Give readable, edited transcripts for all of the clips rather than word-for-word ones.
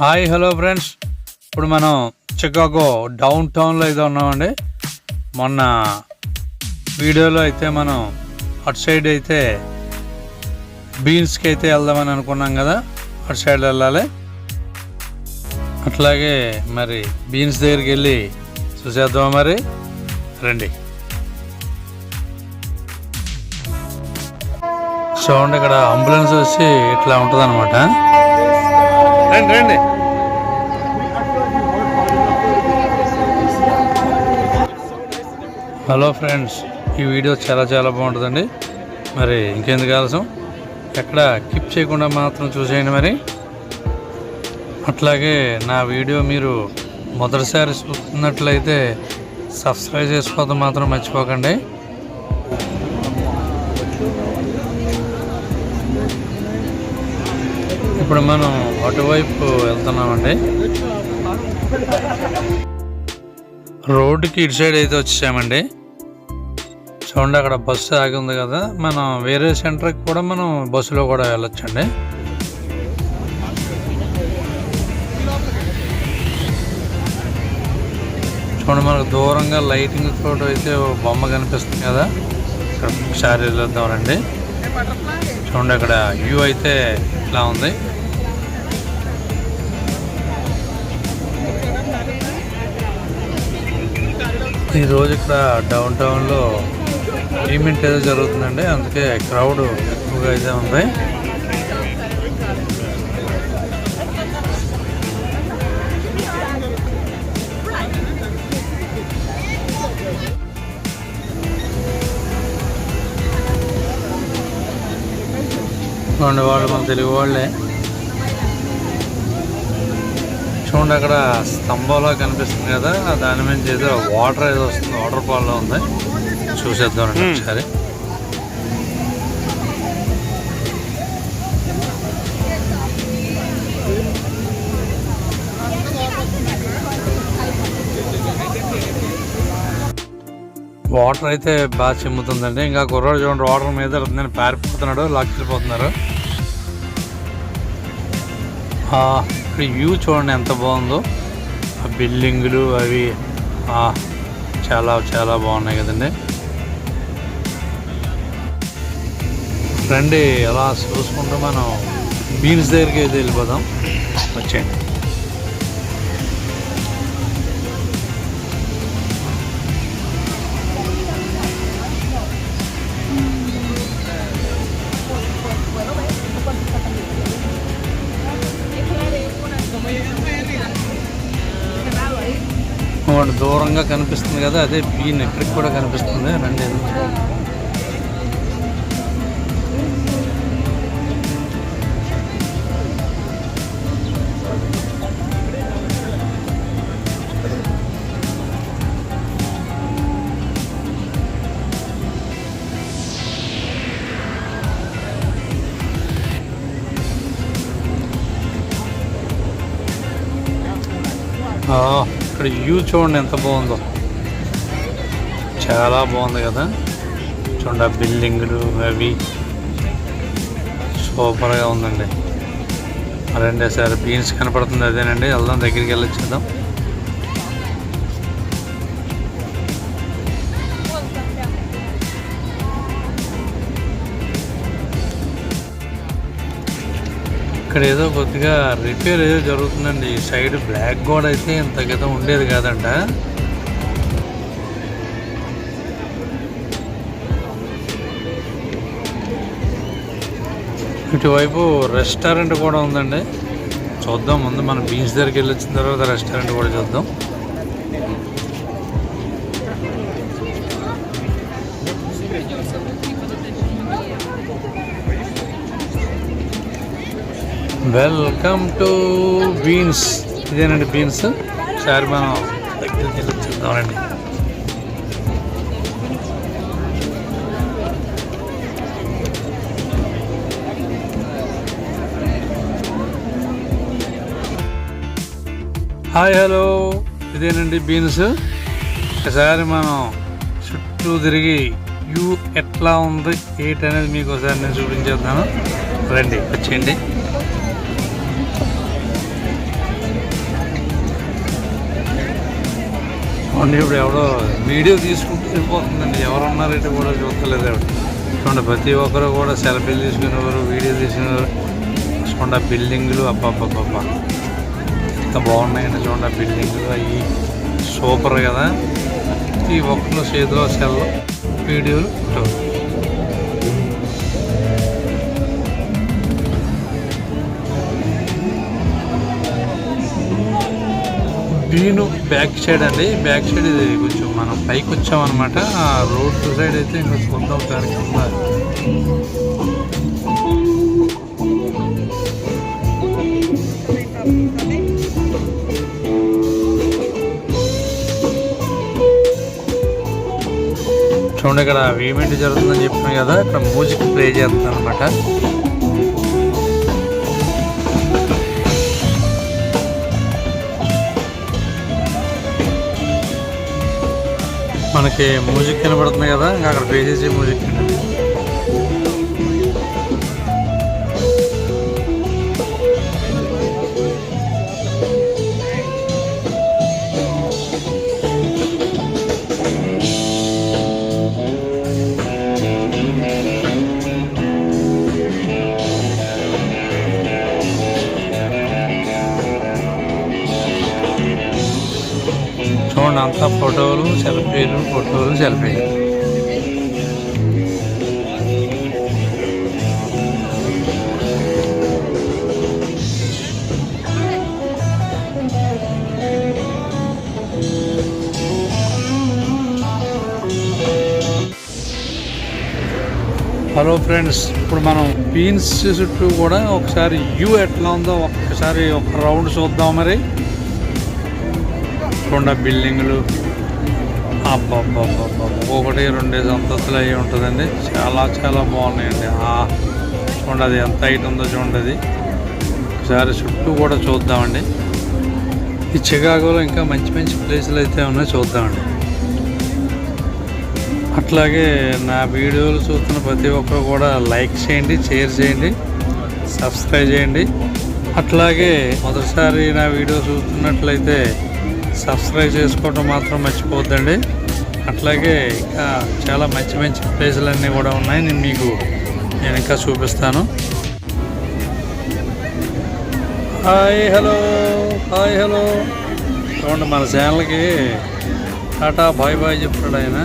Hi hello friends, ఇప్పుడు మనం Chicago down టౌన్లో అయితే ఉన్నామండి. మొన్న వీడియోలో అయితే మనం అటు సైడ్ అయితే బీన్స్కి అయితే వెళ్దామని అనుకున్నాం కదా, అటు సైడ్ వెళ్ళాలి. అట్లాగే మరి బీన్స్ దగ్గరికి వెళ్ళి చూసేద్దాం. మరి రండి. చూడండి, ఇక్కడ అంబులెన్స్ వచ్చి ఇట్లా ఉంటుంది అనమాట. రండి రండి. హలో ఫ్రెండ్స్, ఈ వీడియో చాలా చాలా బాగుంటుందండి. మరి ఇంకెందుకు ఆలస్యం, ఎక్కడ కిప్ చేయకుండా మాత్రం చూసేయండి. మరి అట్లాగే నా వీడియో మీరు మొదటిసారి చూస్తున్నట్లయితే సబ్స్క్రైబ్ చేసుకోవడం మాత్రం మర్చిపోకండి. ఇప్పుడు మనం అటువైపు వెళ్తున్నామండి. రోడ్డుకి ఇటు సైడ్ అయితే వచ్చేసామండి. చూడండి, అక్కడ బస్సు ఆగి ఉంది కదా, మనం వేరే సెంటర్కి కూడా మనం బస్సులో కూడా వెళ్ళొచ్చండి. చూడండి, మనకు దూరంగా లైటింగ్ తోటి అయితే బొమ్మ కనిపిస్తుంది కదా, ఇక్కడ ఒకసారి వెళ్ళొద్దామండి. చూడండి, అక్కడ వ్యూ అయితే ఇలా ఉంది. ఈరోజు ఇక్కడ డౌన్ టౌన్లో ఈవెంట్ ఏదో జరుగుతుందండి, అందుకే క్రౌడ్ ఎక్కువగా అయితే ఉంది. వాళ్ళు మన తెలుగు వాళ్ళే. చూడండి, అక్కడ స్తంభంలో కనిపిస్తుంది కదా, దాని మీద ఏదో వాటర్ ఏదో వస్తుంది, వాటర్ ఫాల్లో ఉంది. చూసేద్దామండి ఒకసారి. వాటర్ అయితే బాగా చిమ్ముతుందండి. ఇంకా కుర్రాడు చూడండి, వాటర్ మీద నేను పారిపోతున్నాడు, లాక్కెళ్ళిపోతున్నారు. ఇక్కడ వ్యూ చూడండి ఎంత బాగుందో, ఆ బిల్డింగులు అవి చాలా చాలా బాగున్నాయి కదండి. రండి, అలా చూసుకుంటూ మనం బీన్స్ దగ్గరికి అయితే వెళ్ళిపోదాం. వచ్చేయండి. దూరంగా కనిపిస్తుంది కదా, అదే బీన్ ఎక్కడికి కూడా కనిపిస్తుంది. రండి. ఇక్కడ వ్యూ చూడండి ఎంత బాగుందో, చాలా బాగుంది కదా. చూడండి, ఆ బిల్డింగులు అవి సూపర్గా ఉందండి. రండి, సార్ బీన్స్ కనపడుతుంది అదేనండి, వెళ్దాం, దగ్గరికి వెళ్ళొచ్చేద్దాం. ఇక్కడ ఏదో కొద్దిగా రిపేర్ ఏదో జరుగుతుందండి. ఈ సైడ్ బ్లాక్ గోడ అయితే ఇంత క్రితం ఉండేది కాదంట. ఇటువైపు రెస్టారెంట్ కూడా ఉందండి, చూద్దాం. ముందు మనం బీచ్ దగ్గరికి వెళ్ళి వచ్చిన తర్వాత రెస్టారెంట్ కూడా చూద్దాం. Welcome to beans. ఇదేనండి బీన్స్. ఒకసారి మనం దగ్గరికి వెళ్ళి చూద్దామండి. హాయ్ హలో, ఇదేనండి బీన్స్. ఒకసారి మనం చుట్టూ తిరిగి వ్యూ ఎట్లా ఉంది ఏంటనేది మీకు ఒకసారి నేను చూపించేద్దాను. రండి, వచ్చేయండి. చూడండి ఇప్పుడు ఎవడో వీడియో తీసుకుంటూ వెళ్ళిపోతుందండి. ఎవరు ఉన్నారైతే కూడా చూస్తలేదు ఎవరు. చూడండి ప్రతి ఒక్కరు కూడా సెల్ఫీలు తీసుకునేవారు, వీడియో తీసుకునేవారు. చూడండి బిల్డింగ్లు అబ్బాబ్బాబ్బా ఎంత బాగున్నాయండి. చూడండి బిల్డింగ్లు అవి సూపర్ కదా. ఈ ఒక్కరు చేతిలో సెల్ వీడియోలు బీను బ్యాక్ సైడ్ అండి. బ్యాక్ సైడ్ ఇది కొంచెం మనం పైకి వచ్చామన్నమాట. ఆ రోడ్ సైడ్ అయితే ఇంకా చూద్దాం దాని కింద. చూడండి ఇక్కడ ఈవెంట్ జరుగుతుందని చెప్పినాం కదా, ఇక్కడ మ్యూజిక్ ప్లే చేస్తాను అనమాట. మనకి మ్యూజిక్ కనబడుతుంది కదా, ఇంకా అక్కడ ప్లే చేసే మ్యూజిక్ అండి. చూడండి అంతా ఫోటోలు సెల్ఫీలు. హలో ఫ్రెండ్స్, ఇప్పుడు మనం బీన్స్ చుట్టూ కూడా ఒకసారి వ్యూ ఎట్లా ఉందో ఒక్కసారి ఒక రౌండ్ చూద్దాం. మరి చూడండి బిల్డింగ్లు అబ్బాబ్బాబ్బా 1-2 అంతస్తులు అయ్యి ఉంటుందండి. చాలా బాగున్నాయండి. చూడండి అది ఎంత హైట్ ఉందో చూడండి. అది ఒకసారి చుట్టూ కూడా చూద్దామండి. ఈ చికాగోలో ఇంకా మంచి ప్లేసులు అయితే ఉన్నాయి, చూద్దామండి. అట్లాగే నా వీడియోలు చూస్తున్న ప్రతి ఒక్కరు కూడా లైక్ చేయండి, షేర్ చేయండి, సబ్స్క్రైబ్ చేయండి. అట్లాగే మొదటిసారి నా వీడియో చూస్తున్నట్లయితే సబ్స్క్రైబ్ చేసుకోవడం మాత్రం మర్చిపోవద్దండి. అట్లాగే ఇంకా చాలా మంచి ప్లేసులన్నీ కూడా ఉన్నాయి, నేను ఇంకా చూపిస్తాను. హాయ్ హలో చూడండి మన ఛానల్కి టాటా బాయ్ చెప్తాడు ఆయన.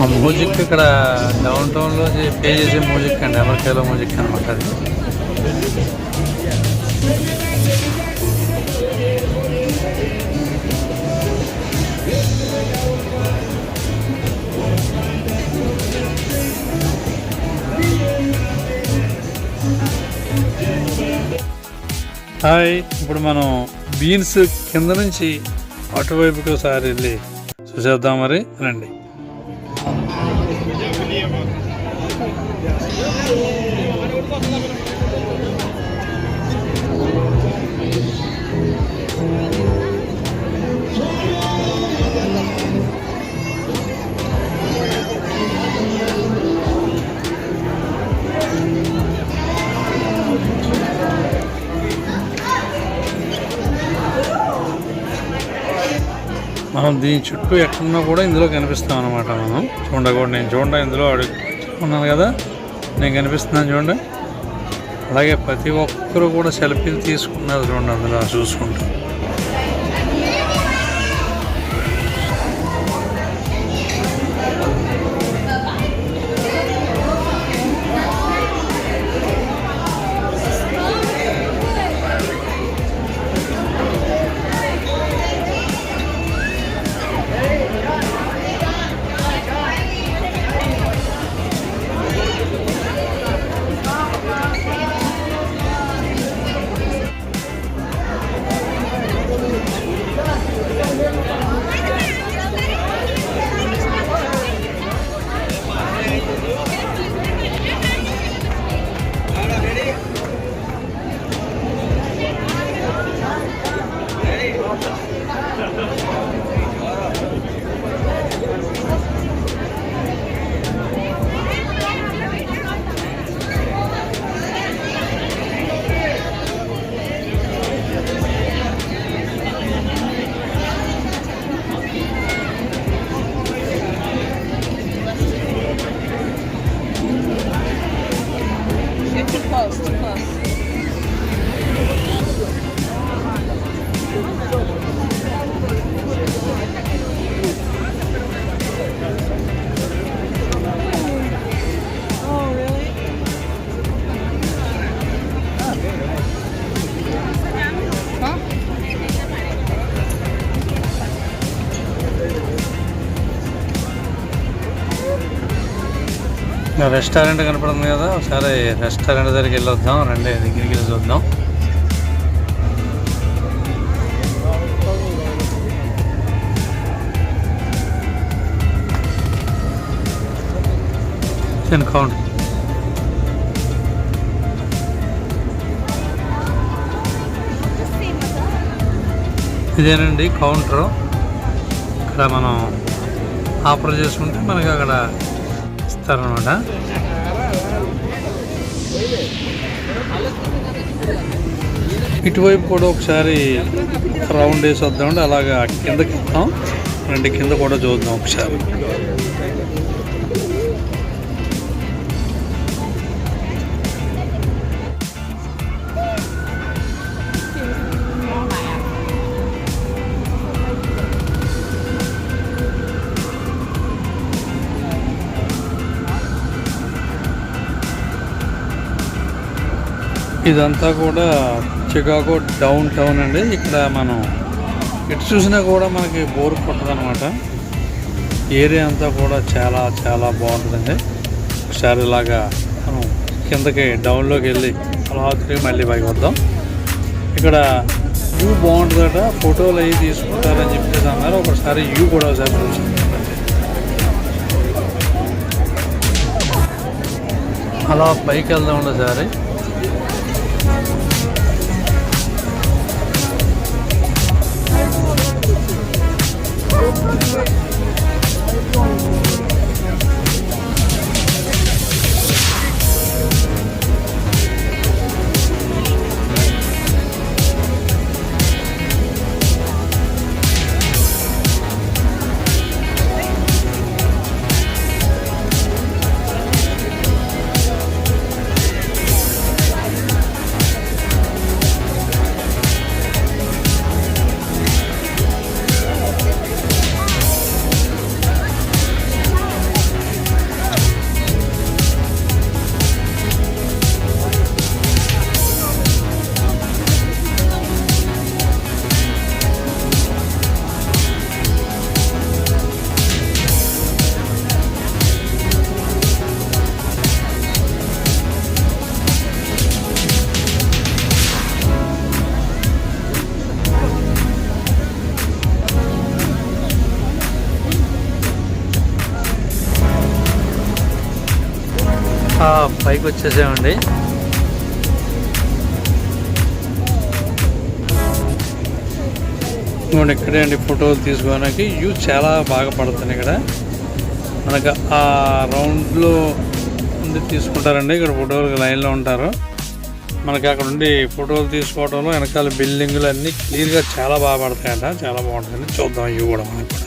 ఆ మ్యూజిక్ ఇక్కడ డౌన్ టౌన్లో ప్లే చేసే మ్యూజిక్ అండి, అమెరికాలో మ్యూజిక్ అనమాట అది. హాయ్, ఇప్పుడు మనం బీన్స్ కింద నుంచి అటువైపుకి ఒకసారి వెళ్ళి చూసేద్దాం. మరి రండి. మనం దీని చుట్టూ ఎక్కడున్నా కూడా ఇందులో కనిపిస్తాం అనమాట. మనం చూడండి ఇందులో అడుగున్నాను కదా, నేను కనిపిస్తున్నాను చూడండి. అలాగే ప్రతి ఒక్కరు కూడా సెల్ఫీలు తీసుకున్నారు చూడండి అందులో చూసుకుంటూ. రెస్టారెంట్ కనపడుతుంది కదా, ఒకసారి రెస్టారెంట్ దగ్గరికి వెళ్ళొద్దాం రండి, దగ్గరికి వెళ్ళి చూద్దాం. కౌంట్ ఇదేనండి కౌంటరు. ఇక్కడ మనం ఆఫర్ చేసుకుంటే మనకి అక్కడ ఇస్తారనమాట. ఇటువైపు కూడా ఒకసారి రౌండ్ వేసి వద్దామండి, అలాగా కిందకి వెళ్తాం రండి, కింద కూడా చూద్దాం ఒకసారి. ఇదంతా కూడా చికాగో డౌన్ టౌన్ అండి. ఇక్కడ మనం ఎటు చూసినా కూడా మనకి బోర్ కొట్టదు అనమాట. ఏరియా అంతా కూడా చాలా చాలా బాగుంటుందండి. ఒకసారి ఇలాగా మనం కిందకి డౌన్లోకి వెళ్ళి అలా తిరిగి మళ్ళీ పైకి వద్దాం. ఇక్కడ వ్యూ బాగుంటుందట, ఫోటోలు అవి తీసుకుంటారని చెప్పేసి అన్నారు. ఒకసారి వ్యూ కూడా ఒకసారి చూసుకుంటారండి. అలా పైకి వెళ్దాం ఒకసారి. పైకి వచ్చేసామండి. ఇక్కడే అండి ఫోటోలు తీసుకోవడానికి వ్యూ చాలా బాగా పడుతుంది. ఇక్కడ మనకు ఆ రౌండ్లో ఉండి తీసుకుంటారండి. ఇక్కడ ఫోటోలు లైన్లో ఉంటారు. మనకి అక్కడ ఉండి ఫోటోలు తీసుకోవడంలో వెనకాల బిల్డింగులు అన్నీ క్లియర్గా చాలా బాగా పడతాయంట, చాలా బాగుంటుందండి. చూద్దాం వ్యూ కూడా మనకి కూడా.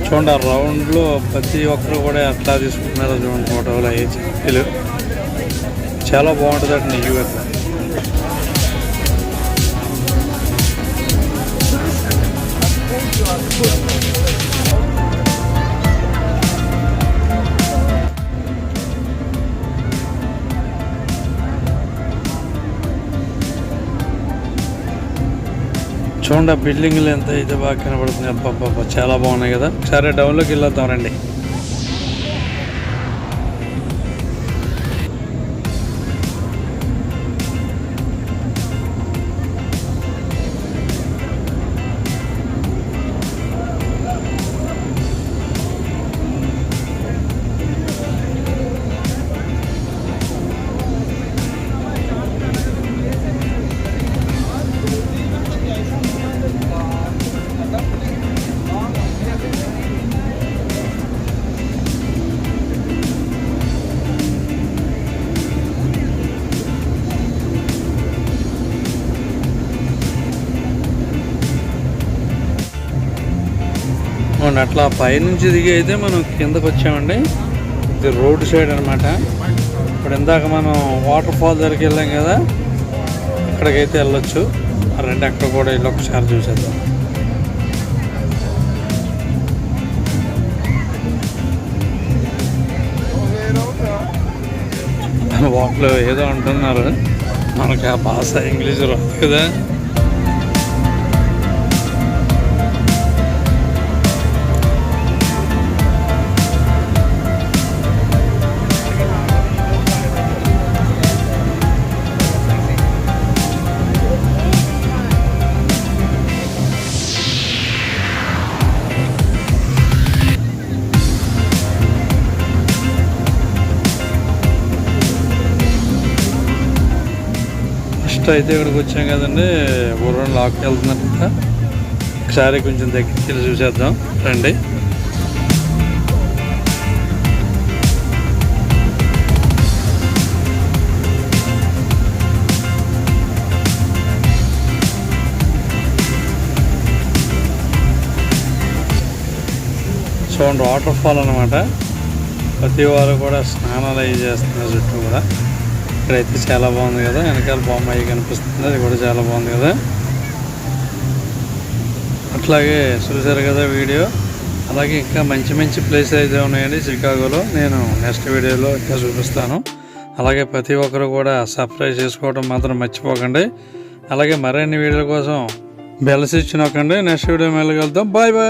చూడండి ఆ రౌండ్లో ప్రతి ఒక్కరు కూడా ఎట్లా తీసుకుంటున్నారో చూడండి ఫోటోలు అయ్యి చెట్లు. చాలా బాగుంటుంది అటు వ్యూ అట్లా. చూడండి ఆ బిల్డింగ్లు ఎంత అయితే బాగా కనబడుతుంది. అబ్బా చాలా బాగున్నాయి కదా. సరే డౌన్లోకి వెళ్ళొద్దాం రండి. అట్లా పైనుంచి దిగి అయితే మనం కిందకు వచ్చామండి. ఇది రోడ్ సైడ్ అనమాట. ఇప్పుడు ఇందాక మనం వాటర్ ఫాల్ దగ్గరికి వెళ్ళాం కదా, అక్కడికైతే వెళ్ళొచ్చు. రండి అక్కడ కూడా వెళ్ళి ఒకసారి చూసేద్దాం. వాటిలో ఏదో అంటున్నారు, మనకి ఆ భాష ఇంగ్లీష్ రాదు కదా. అయితే ఇక్కడికి వచ్చాం కదండి, ఊర్లో లాక్కి వెళ్తున్నట్టు. ఒకసారి కొంచెం దగ్గరికి వెళ్ళి చూసేద్దాం రండి. చూడండి వాటర్ ఫాల్ అనమాట. ప్రతి వారు కూడా స్నానాలు అవి చేస్తున్నారు చుట్టూ కూడా. ఇక్కడైతే చాలా బాగుంది కదా, వెనకాల బొమ్మ అవి కనిపిస్తుంది, అది కూడా చాలా బాగుంది కదా. అట్లాగే చూసారు కదా వీడియో. అలాగే ఇంకా మంచి మంచి ప్లేసెస్ అయితే ఉన్నాయండి చికాగోలో. నేను నెక్స్ట్ వీడియోలో ఇంకా చూపిస్తాను. అలాగే ప్రతి ఒక్కరు కూడా సబ్స్క్రైబ్ చేసుకోవడం మాత్రం మర్చిపోకండి. అలాగే మరిన్ని వీడియోల కోసం బెల్ స్విచ్ నొక్కండి. నెక్స్ట్ వీడియో మళ్ళీ కలుద్దాం. Bye bye.